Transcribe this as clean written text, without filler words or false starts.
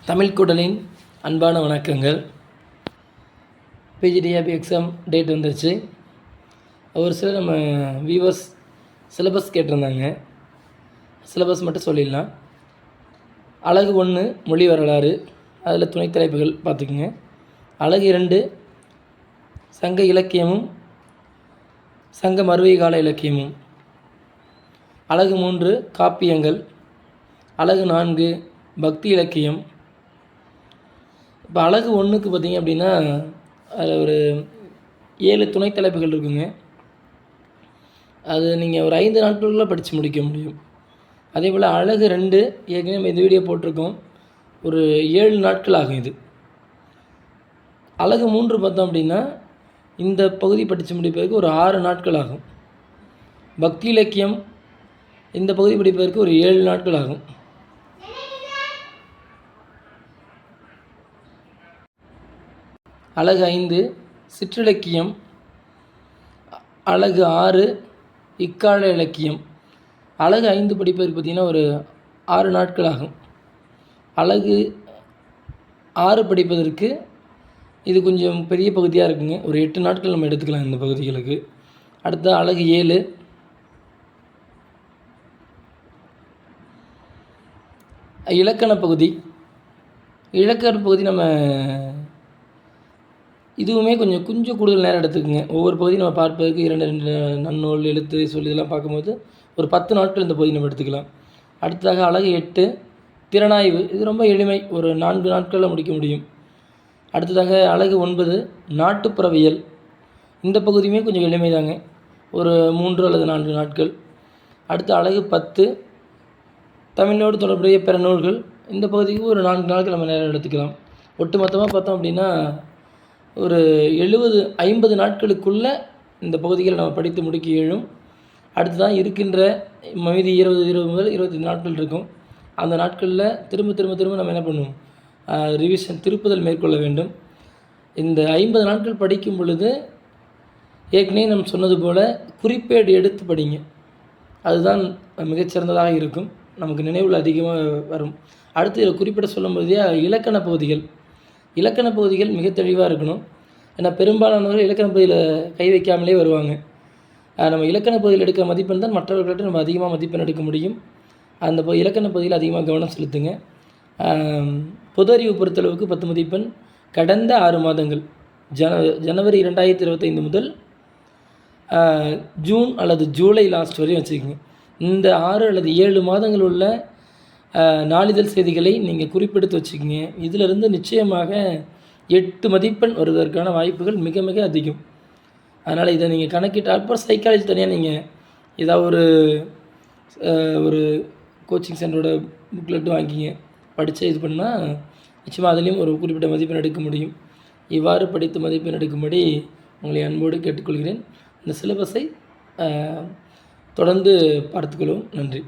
தமிழ் குடலின் அன்பான வணக்கங்கள். PGTRB exam date வந்துருச்சு. ஒரு சில நம்ம வியூவர்ஸ் சிலபஸ் கேட்டிருந்தாங்க. சிலபஸ் மட்டும் சொல்லிடலாம். அழகு 1 மொழி வரலாறு, அதில் துணைத் தலைப்புகள் பார்த்துக்குங்க. அழகு 2 சங்க இலக்கியமும் சங்க மருவி கால இலக்கியமும். அழகு 3 காப்பியங்கள். அழகு 4 பக்தி இலக்கியம். இப்போ அழகு 1க்கு பார்த்திங்க அப்படின்னா அதில் ஒரு 7 துணைத் தலைப்புகள் இருக்குங்க. அது நீங்கள் ஒரு 5 நாட்களுக்குள்ளே படித்து முடிக்க முடியும். அதே போல் அழகு 2 ஏற்கனவே நம்ம இந்த வீடியோ போட்டிருக்கோம், ஒரு 7 நாட்கள் ஆகும் இது. அழகு 3 பார்த்தோம் அப்படின்னா இந்த பகுதி படித்து முடிப்பதற்கு ஒரு 6 நாட்கள் ஆகும். பக்தி இலக்கியம் இந்த பகுதி படிப்பதற்கு ஒரு 7 நாட்கள் ஆகும். அழகு 5 சிற்றிலக்கியம். அழகு 6 இக்கால இலக்கியம். அழகு 5 படிப்பதற்கு பார்த்திங்கன்னா ஒரு 6 நாட்கள் ஆகும். அழகு 6 படிப்பதற்கு இது கொஞ்சம் பெரிய பகுதியாக இருக்குங்க. ஒரு 8 நாட்கள் நம்ம எடுத்துக்கலாம் இந்த பகுதிகளுக்கு. அடுத்த அழகு 7 இலக்கண பகுதி. இலக்கண பகுதி நம்ம இதுவுமே கொஞ்சம் கூடுதல் நேரம் எடுத்துக்குங்க. ஒவ்வொரு பகுதியும் நம்ம பார்ப்பதற்கு 2 நன்னூல், எழுத்து, சொல் இதெல்லாம் பார்க்கும்போது ஒரு 10 நாட்கள் இந்த பகுதி நம்ம எடுத்துக்கலாம். அடுத்ததாக அழகு 8 திறனாய்வு. இது ரொம்ப எளிமை, ஒரு 4 நாட்களில் முடிக்க முடியும். அடுத்ததாக அழகு 9 நாட்டுப்புறவியல். இந்த பகுதியுமே கொஞ்சம் எளிமை தாங்க, ஒரு 3 அல்லது 4 நாட்கள். அடுத்து அழகு 10 தமிழோடு தொடர்புடைய பிற நூல்கள். இந்த பகுதிக்கு ஒரு 4 நாட்கள் நம்ம நேரம் எடுத்துக்கலாம். ஒட்டுமொத்தமாக பார்த்தோம் அப்படின்னா ஒரு 50 நாட்களுக்குள்ளே இந்த பகுதிகளை நம்ம படித்து முடிக்க இயலும். அடுத்து தான் இருக்கின்ற மீதி 20 முதல் 25 நாட்கள் இருக்கும். அந்த நாட்களில் திரும்ப நம்ம என்ன பண்ணுவோம், ரிவிஷன் திருப்புதல் மேற்கொள்ள வேண்டும். இந்த 50 நாட்கள் படிக்கும் பொழுது ஏற்கனவே நம்ம சொன்னது போல் குறிப்பேடு எடுத்து படிங்க. அதுதான் மிகச்சிறந்ததாக இருக்கும், நமக்கு நினைவில் அதிகமாக வரும். அடுத்து இதில் குறிப்பிட சொல்லும்போதே இலக்கண பகுதிகள். இலக்கண பகுதிகள் மிக தெளிவாக இருக்கணும். ஏன்னா பெரும்பாலானவர்கள் இலக்கண பகுதியில் கை வைக்காமலே வருவாங்க. நம்ம இலக்கண பகுதியில் எடுக்கிற மதிப்பெண் தான் மற்றவர்கள்ட்ட நம்ம அதிகமாக மதிப்பெண் எடுக்க முடியும். அந்த இலக்கண பகுதியில் அதிகமாக கவனம் செலுத்துங்க. பொது அறிவு பொறுத்தளவுக்கு 10 மதிப்பெண். கடந்த 6 மாதங்கள் ஜனவரி 2025 முதல் ஜூன் அல்லது ஜூலை லாஸ்ட் வரையும் வச்சுக்கோங்க. இந்த 6 அல்லது 7 மாதங்கள் உள்ள நாளிதழ் செய்திகளை நீங்கள் குறிப்பெடுத்து வச்சுக்கிங்க. இதிலிருந்து நிச்சயமாக 8 மதிப்பெண் வருவதற்கான வாய்ப்புகள் மிக மிக அதிகம். அதனால் இதை நீங்கள் கணக்கிட்டால் அப்புறம் சைக்காலஜி தனியாக நீங்கள் ஏதாவது ஒரு கோச்சிங் சென்டரோட புக்லெட்டு வாங்கிங்க, படித்து இது பண்ணால் நிச்சயமாக அதுலேயும் ஒரு குறிப்பிட்ட மதிப்பெண் எடுக்க முடியும். இவ்வாறு படித்து மதிப்பெண் எடுக்கும்படி உங்களை அன்போடு கேட்டுக்கொள்கிறேன். இந்த சிலபஸை தொடர்ந்து பார்த்துக்கொள்வோம். நன்றி.